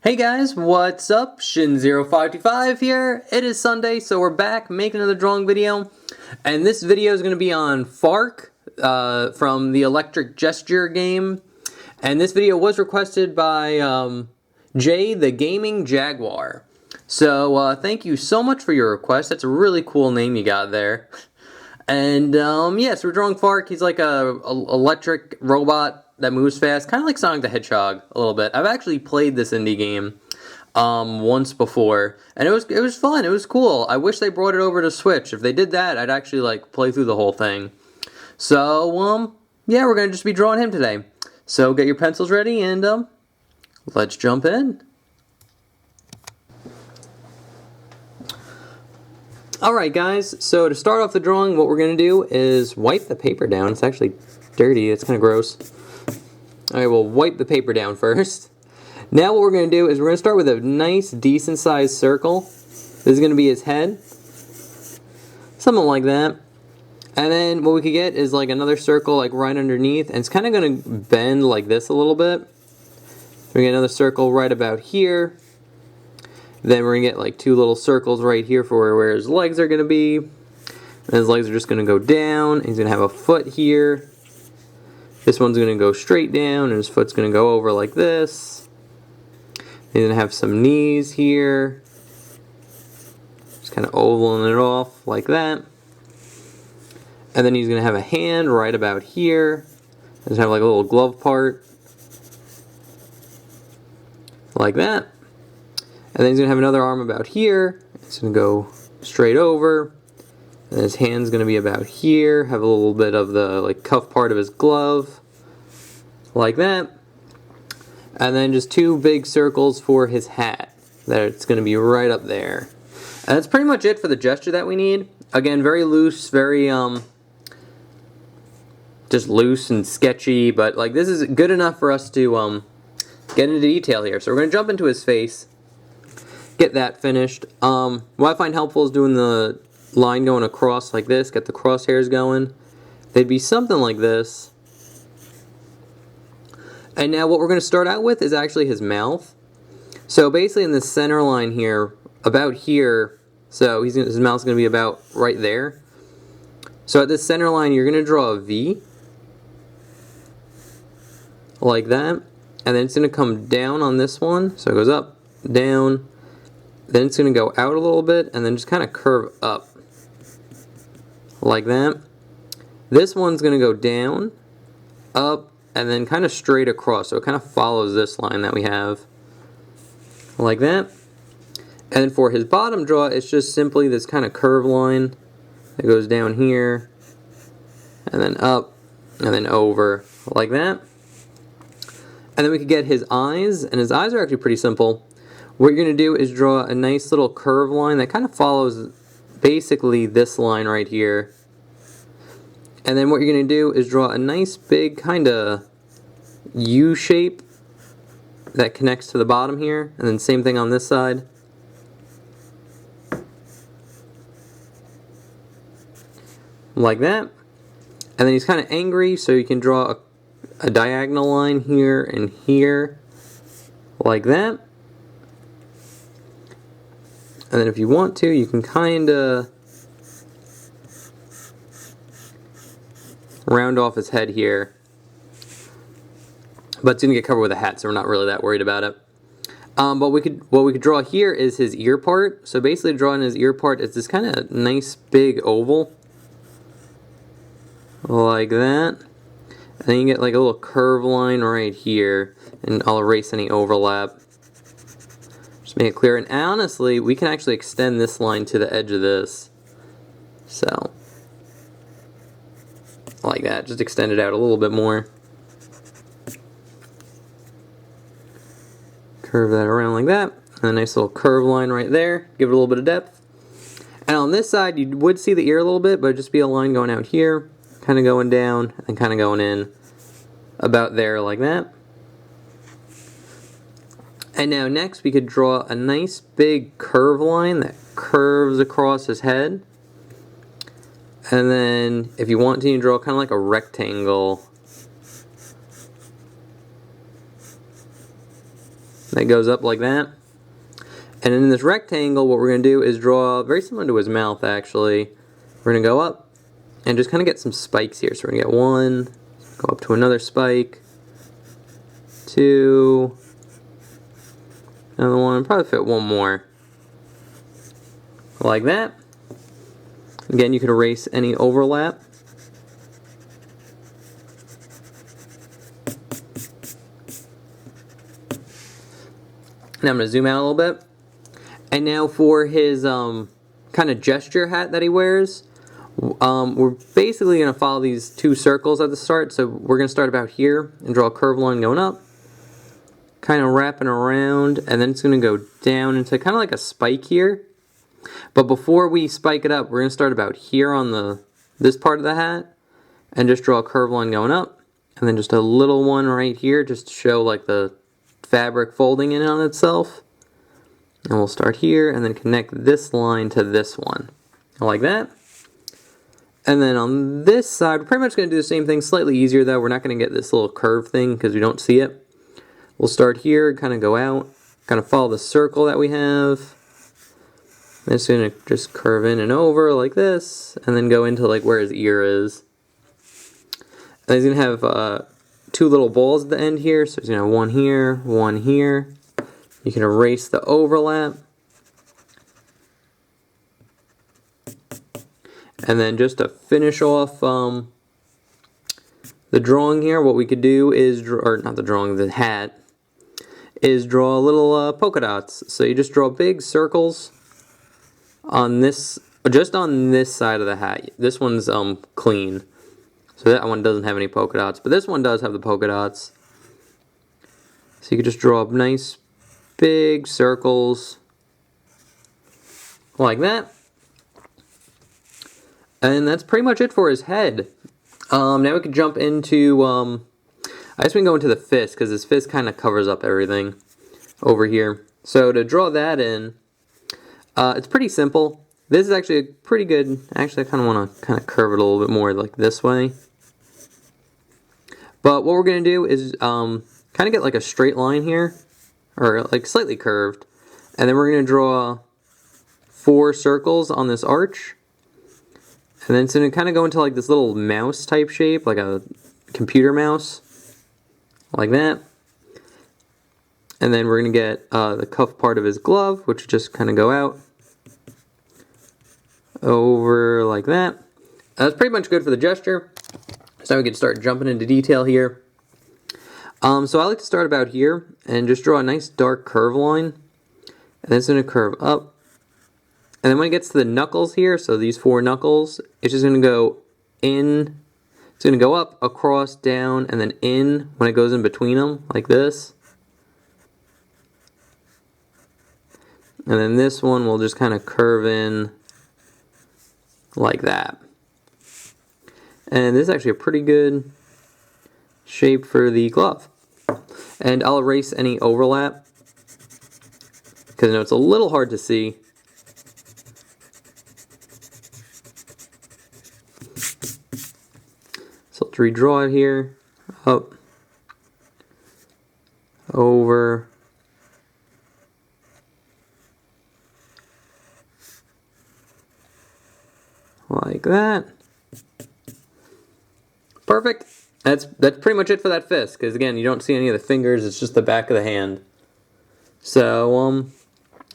Hey guys, what's up? Shin0525 here. It is Sunday, so we're back making another drawing video. And this video is going to be on Fark from the Electric Jester game. And this video was requested by Jay the Gaming Jaguar. So thank you so much for your request. That's a really cool name you got there. And yes, we're drawing Fark. He's like a electric robot that moves fast, kind of like Sonic the Hedgehog a little bit. I've actually played this indie game once before, and it was fun. It was cool. I wish they brought it over to Switch. If they did that, I'd actually like play through the whole thing. So yeah, we're gonna just be drawing him today. So get your pencils ready and let's jump in. Alright guys, so to start off the drawing, what we're going to do is wipe the paper down. It's actually dirty, it's kind of gross. Alright, we'll wipe the paper down first. Now what we're going to do is we're going to start with a nice, decent sized circle. This is going to be his head. Something like that. And then what we could get is like another circle like right underneath, and it's kind of going to bend like this a little bit. We get another circle right about here. Then we're going to get like two little circles right here for where his legs are going to be. And his legs are just going to go down. He's going to have a foot here. This one's going to go straight down, and his foot's going to go over like this. He's going to have some knees here. Just kind of ovaling it off like that. And then he's going to have a hand right about here. Just have like a little glove part. Like that. And then he's going to have another arm about here. It's going to go straight over. And his hand's going to be about here. Have a little bit of the like cuff part of his glove. Like that. And then just two big circles for his hat. That's going to be right up there. And that's pretty much it for the gesture that we need. Again, very loose, very just loose and sketchy. But like this is good enough for us to get into detail here. So we're going to jump into his face. Get that finished. What I find helpful is doing the line going across like this, get the crosshairs going. They'd be something like this. And now what we're going to start out with is actually his mouth. So basically in the center line here, about here, so his mouth's going to be about right there. So at this center line you're going to draw a V. Like that. And then it's going to come down on this one. So it goes up, down. Then it's going to go out a little bit and then just kind of curve up. Like that. This one's going to go down, up, and then kind of straight across. So it kind of follows this line that we have. Like that. And then for his bottom draw, it's just simply this kind of curve line that goes down here, and then up, and then over. Like that. And then we could get his eyes, and his eyes are actually pretty simple. What you're going to do is draw a nice little curve line that kind of follows basically this line right here. And then what you're going to do is draw a nice big kind of U shape that connects to the bottom here. And then same thing on this side. Like that. And then he's kind of angry, so you can draw a diagonal line here and here. Like that. And then if you want to, you can kind of round off his head here. But it's going to get covered with a hat, so we're not really that worried about it. But what we could draw here is his ear part. So basically drawing his ear part is this kind of nice big oval. Like that. And then you get like a little curve line right here. And I'll erase any overlap. Make it clear, and honestly we can actually extend this line to the edge of this, so like that, just extend it out a little bit more, curve that around like that, and a nice little curve line right there, give it a little bit of depth. And on this side you would see the ear a little bit, but it'd just be a line going out here, kind of going down, and kind of going in about there like that. And now next we could draw a nice big curve line that curves across his head. And then if you want to, you can draw kind of like a rectangle that goes up like that. And in this rectangle, what we're going to do is draw, very similar to his mouth actually, we're going to go up and just kind of get some spikes here. So we're going to get one, go up to another spike, two, another one, probably fit one more. Like that. Again, you can erase any overlap. Now I'm going to zoom out a little bit. And now for his kind of gesture hat that he wears, we're basically going to follow these two circles at the start. So we're going to start about here and draw a curved line going up, kind of wrapping around, and then it's going to go down into kind of like a spike here. But before we spike it up, we're going to start about here on this part of the hat and just draw a curved line going up, and then just a little one right here just to show like the fabric folding in on itself. And we'll start here and then connect this line to this one, like that. And then on this side, we're pretty much going to do the same thing, slightly easier though. We're not going to get this little curve thing because we don't see it. We'll start here, kind of go out, kind of follow the circle that we have. And it's going to just curve in and over like this, and then go into like where his ear is. And he's going to have two little balls at the end here, so he's going to have one here, one here. You can erase the overlap. And then just to finish off the drawing here, what we could do is, or not the drawing, the hat, is draw little polka dots. So you just draw big circles on this, just on this side of the hat. This one's clean, so that one doesn't have any polka dots, but this one does have the polka dots. So you could just draw nice big circles like that. And that's pretty much it for his head. Now we can jump into, I guess we can go into the fist, because his fist kind of covers up everything over here. So to draw that in, it's pretty simple. This is actually a pretty good, actually I kind of want to kind of curve it a little bit more like this way. But what we're going to do is kind of get like a straight line here, or like slightly curved. And then we're going to draw 4 circles on this arch. And then it's going to kind of go into like this little mouse type shape, like a computer mouse, like that. And then we're going to get the cuff part of his glove, which will just kind of go out over like that. That's pretty much good for the gesture. So now we can start jumping into detail here. So I like to start about here and just draw a nice dark curve line. And then it's going to curve up. And then when it gets to the knuckles here, so these 4 knuckles, it's just going to go in. It's going to go up, across, down, and then in when it goes in between them, like this. And then this one will just kind of curve in like that. And this is actually a pretty good shape for the glove. And I'll erase any overlap, because I know it's a little hard to see. So let's redraw it here, up, over, like that. Perfect. That's pretty much it for that fist, because again, you don't see any of the fingers, it's just the back of the hand. So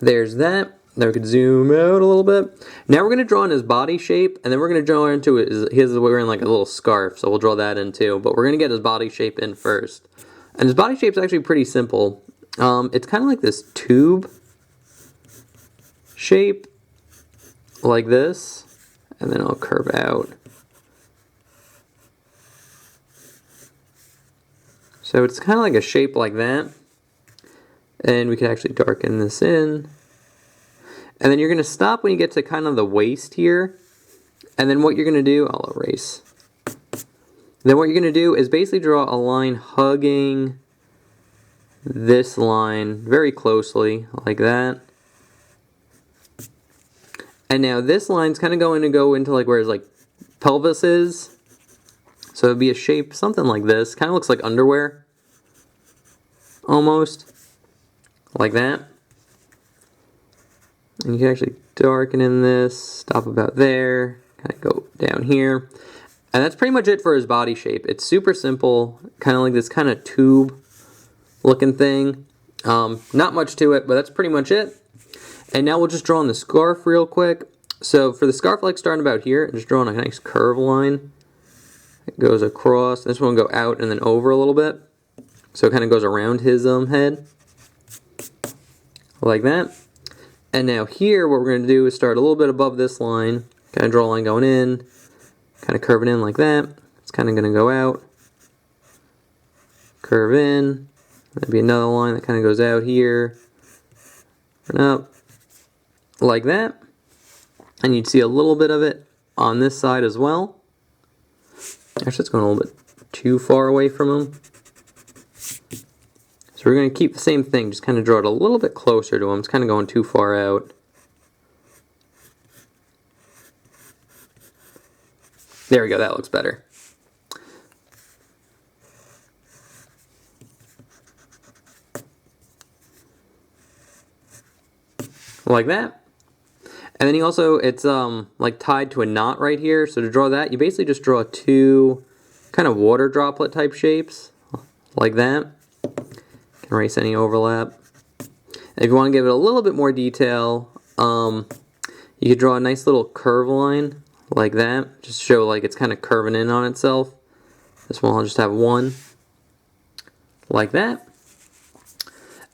there's that. Now we could zoom out a little bit. Now we're going to draw in his body shape, and then we're going to draw into his wearing like a little scarf, so we'll draw that in too. But we're going to get his body shape in first. And his body shape is actually pretty simple. It's kind of like this tube shape, like this, and then I'll curve out. So it's kind of like a shape like that. And we can actually darken this in. And then you're going to stop when you get to kind of the waist here. And then what you're going to do, I'll erase. Then what you're going to do is basically draw a line hugging this line very closely, like that. And now this line's kind of going to go into like where his like pelvis is. So it'd be a shape, something like this. Kind of looks like underwear, almost. like that. And you can actually darken in this, stop about there, kind of go down here. And that's pretty much it for his body shape. It's super simple, kind of like this kind of tube looking thing. Not much to it, but that's pretty much it. And now we'll just draw on the scarf real quick. So for the scarf, like starting about here, just drawing a nice curve line. It goes across. This one will go out and then over a little bit. So it kind of goes around his head. Like that. And now here, what we're going to do is start a little bit above this line. Kind of draw a line going in. Kind of curve it in like that. It's kind of going to go out. Curve in. Maybe another line that kind of goes out here. And up. Like that. And you'd see a little bit of it on this side as well. Actually, it's going a little bit too far away from him. So we're going to keep the same thing. Just kind of draw it a little bit closer to him. It's kind of going too far out. There we go, that looks better. Like that. And then you also, it's like tied to a knot right here. So to draw that, you basically just draw two kind of water droplet type shapes. Like that. Erase any overlap. And if you want to give it a little bit more detail, you could draw a nice little curve line. Like that, just show like it's kind of curving in on itself. This one I'll just have one, like that.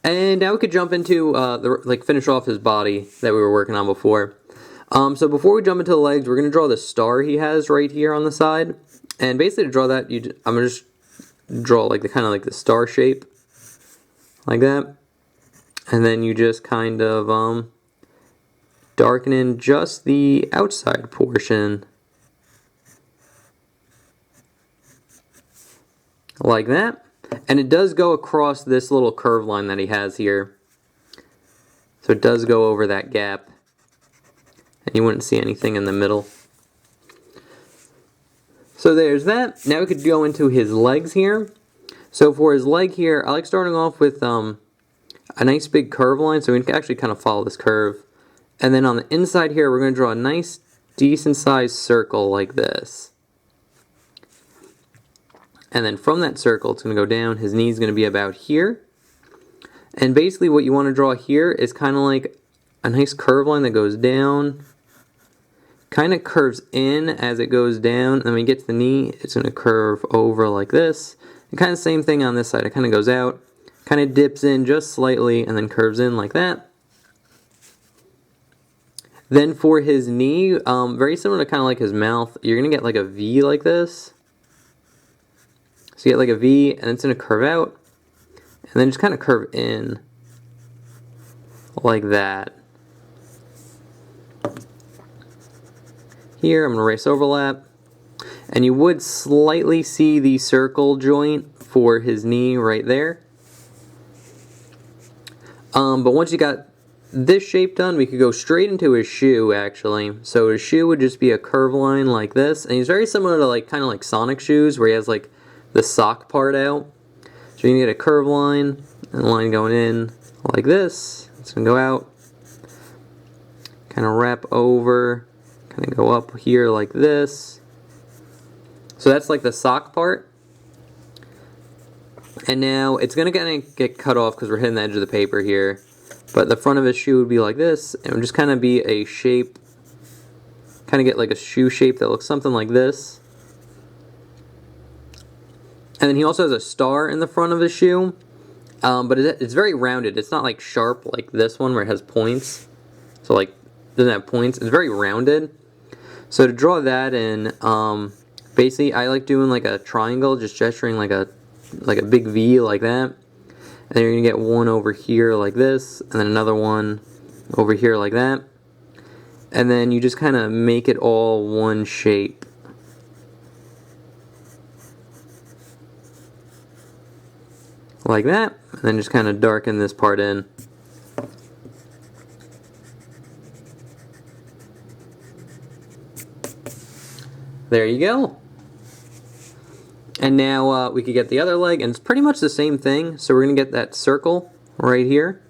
And now we could jump into finish off his body that we were working on before. So before we jump into the legs, we're gonna draw the star he has right here on the side. And basically to draw that, I'm gonna just draw like the kind of like the star shape, like that. And then you just kind of darken in just the outside portion. Like that. And it does go across this little curve line that he has here. So it does go over that gap. And you wouldn't see anything in the middle. So there's that. Now we could go into his legs here. So for his leg here, I like starting off with a nice big curve line. So we can actually kind of follow this curve. And then on the inside here, we're going to draw a nice, decent sized circle like this. And then from that circle, it's going to go down. His knee is going to be about here. And basically what you want to draw here is kind of like a nice curve line that goes down. Kind of curves in as it goes down. And when you get to the knee, it's going to curve over like this. And kind of same thing on this side. It kind of goes out, kind of dips in just slightly, and then curves in like that. Then for his knee, very similar to kind of like his mouth, you're going to get like a V like this. So you get like a V, and it's going to curve out, and then just kind of curve in like that. Here, I'm going to erase overlap. And you would slightly see the circle joint for his knee right there. But once you got this shape done, we could go straight into his shoe, actually. So his shoe would just be a curve line like this. And he's very similar to like kind of like Sonic shoes, where he has like the sock part out. So you can get a curve line and a line going in like this. It's going to go out. Kind of wrap over. Kind of go up here like this. So that's like the sock part. And now it's going to get cut off because we're hitting the edge of the paper here. But the front of his shoe would be like this, and it would just kind of be a shape, kind of get like a shoe shape that looks something like this. And then he also has a star in the front of his shoe, but it's very rounded. It's not like sharp like this one where it has points. So like, it doesn't have points. It's very rounded. So to draw that in, basically I like doing like a triangle, just gesturing like a big V like that. And then you're going to get one over here like this, and then another one over here like that. And then you just kind of make it all one shape. Like that. And then just kind of darken this part in. There you go. And now we could get the other leg, and it's pretty much the same thing. So we're going to get that circle right here.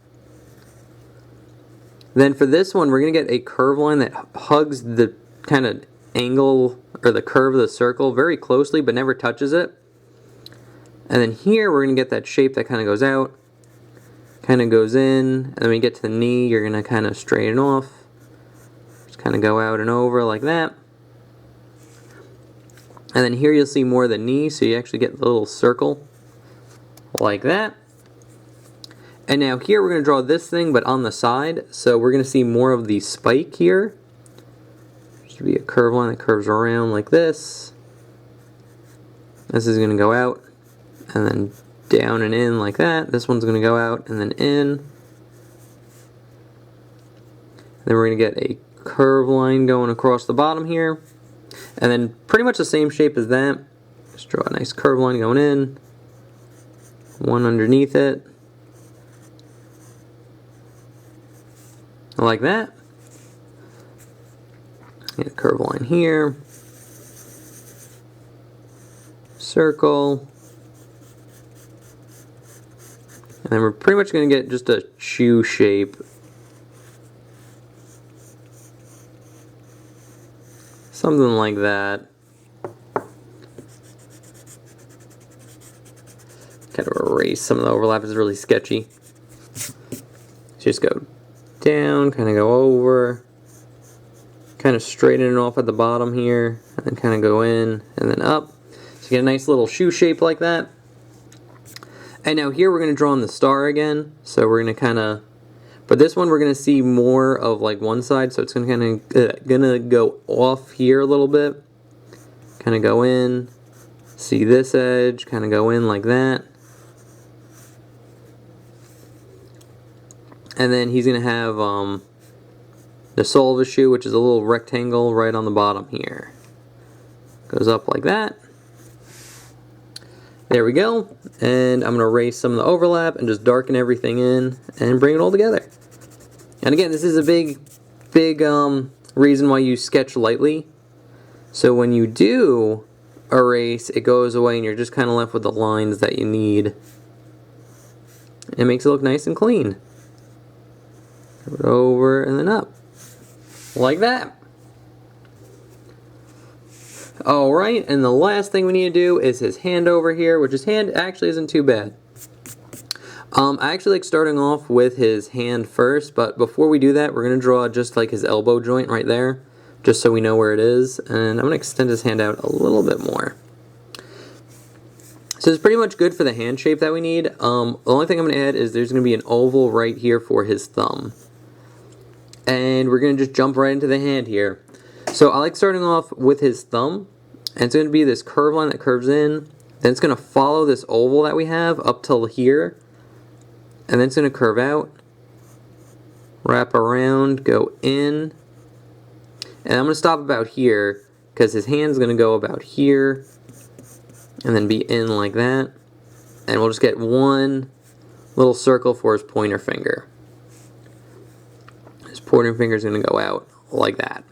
Then for this one, we're going to get a curve line that hugs the kind of angle or the curve of the circle very closely but never touches it. And then here we're going to get that shape that kind of goes out, kind of goes in, and then when you get to the knee, you're going to kind of straighten off. Just kind of go out and over like that. And then here you'll see more of the knee, so you actually get the little circle like that. And now here we're going to draw this thing, but on the side. So we're going to see more of the spike here. Should be a curve line that curves around like this. This is going to go out, and then down and in like that. This one's going to go out and then in. And then we're going to get a curve line going across the bottom here. And then pretty much the same shape as that. Just draw a nice curve line going in. One underneath it. Like that. Get a curve line here. Circle. And then we're pretty much going to get just a shoe shape. Something like that. Kind of erase some of the overlap, it's really sketchy. Just go down, kind of go over, kind of straighten it off at the bottom here, and then kind of go in and then up. So you get a nice little shoe shape like that. And now here we're going to draw on the star again. So we're going to kind of, but this one we're going to see more of like one side, so it's going to kind of go off here a little bit. Kind of go in, see this edge, kind of go in like that. And then he's going to have the sole of his shoe, which is a little rectangle right on the bottom here. Goes up like that. There we go. And I'm going to erase some of the overlap and just darken everything in and bring it all together. And again, this is a big reason why you sketch lightly. So when you do erase, it goes away and you're just kind of left with the lines that you need. It makes it look nice and clean. Over and then up. Like that. Alright, and the last thing we need to do is his hand over here, which his hand actually isn't too bad. I actually like starting off with his hand first, but before we do that, we're going to draw just like his elbow joint right there, just so we know where it is, and I'm going to extend his hand out a little bit more. So it's pretty much good for the hand shape that we need. The only thing I'm going to add is there's going to be an oval right here for his thumb. And we're going to just jump right into the hand here. So I like starting off with his thumb, and it's going to be this curve line that curves in, then it's going to follow this oval that we have up till here, and then it's going to curve out, wrap around, go in, and I'm going to stop about here, because his hand's going to go about here, and then be in like that, and we'll just get one little circle for his pointer finger. His pointer finger is going to go out like that.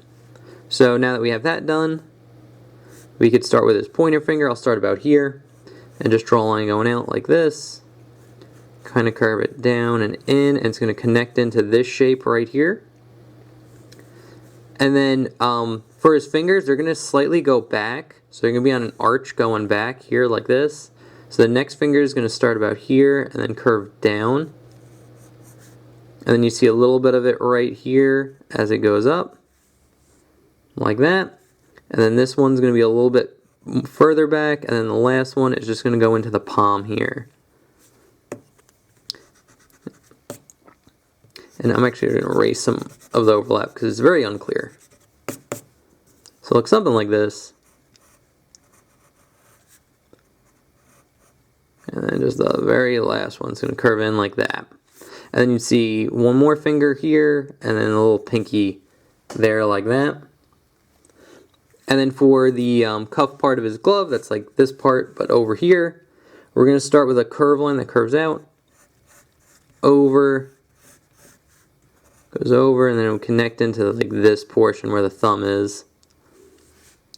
So now that we have that done, we could start with his pointer finger. I'll start about here and just draw a line going out like this. Kind of curve it down and in, and it's going to connect into this shape right here. And then for his fingers, they're going to slightly go back. So they're going to be on an arch going back here like this. So the next finger is going to start about here and then curve down. And then you see a little bit of it right here as it goes up. Like that. And then this one's going to be a little bit further back. And then the last one is just going to go into the palm here. And I'm actually going to erase some of the overlap because it's very unclear. So it looks something like this. And then just the very last one's going to curve in like that. And then you see one more finger here, and then a little pinky there like that. And then for the cuff part of his glove, that's like this part, but over here, we're going to start with a curve line that curves out, over, goes over, and then it will connect into like this portion where the thumb is,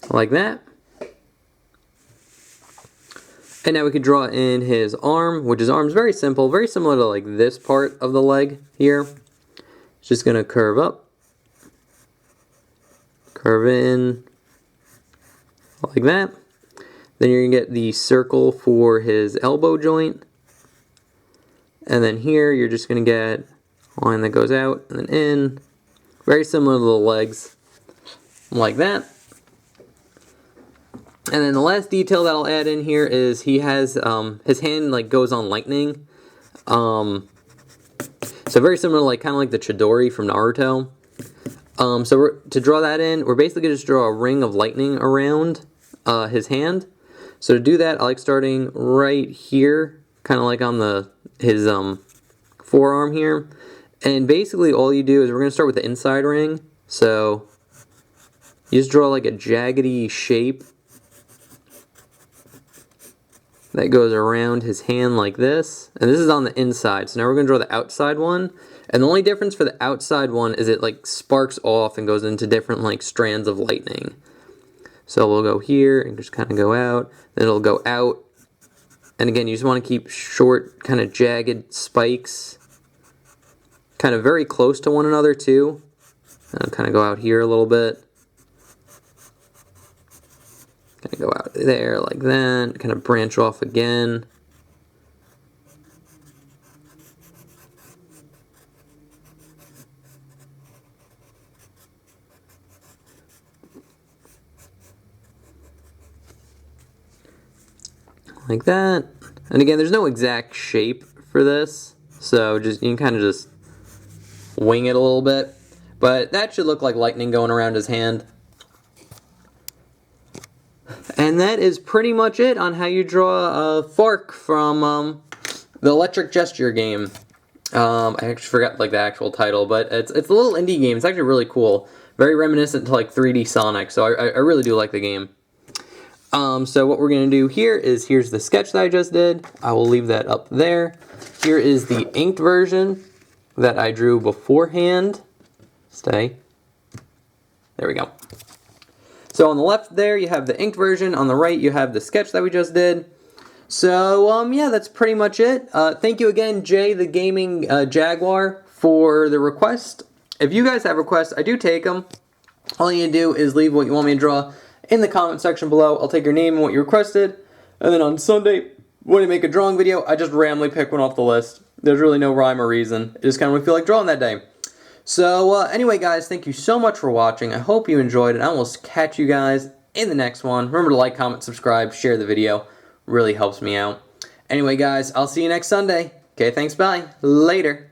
like that. And now we could draw in his arm, which his arm is very simple, very similar to like this part of the leg here. It's just going to curve up, curve in, like that. Then you're going to get the circle for his elbow joint. And then here you're just going to get a line that goes out and then in. Very similar to the legs, like that. And then the last detail that I'll add in here is he has, his hand like goes on lightning. So very similar to like, kind of like the Chidori from Naruto. So to draw that in, we're basically going to just draw a ring of lightning around his hand. So to do that, I like starting right here, kind of like on his forearm here. And basically all you do is we're going to start with the inside ring. So you just draw like a jaggedy shape that goes around his hand like this. And this is on the inside. So now we're going to draw the outside one. And the only difference for the outside one is it like sparks off and goes into different like strands of lightning. So we'll go here and just kind of go out. Then it'll go out. And again, you just want to keep short, kind of jagged spikes. Kind of very close to one another too. And kind of go out here a little bit. Kind of go out there like that, kind of branch off again. Like that. And again, there's no exact shape for this, so just you can kind of just wing it a little bit. But that should look like lightning going around his hand. And that is pretty much it on how you draw Fark from the Electric Jester game. I actually forgot like the actual title, but it's a little indie game. It's actually really cool. Very reminiscent to like 3D Sonic, so I really do like the game. So what we're going to do here is, here's the sketch that I just did. I will leave that up there. Here is the inked version that I drew beforehand. Stay. There we go. So on the left there, you have the inked version. On the right, you have the sketch that we just did. So, yeah, that's pretty much it. Thank you again, Jay the Gaming Jaguar, for the request. If you guys have requests, I do take them. All you need to do is leave what you want me to draw in the comment section below. I'll take your name and what you requested. And then on Sunday, when I make a drawing video, I just randomly pick one off the list. There's really no rhyme or reason. I just kind of feel like drawing that day. So, anyway, guys, thank you so much for watching. I hope you enjoyed it. I will catch you guys in the next one. Remember to like, comment, subscribe, share the video. Really helps me out. Anyway, guys, I'll see you next Sunday. Okay, thanks, bye. Later.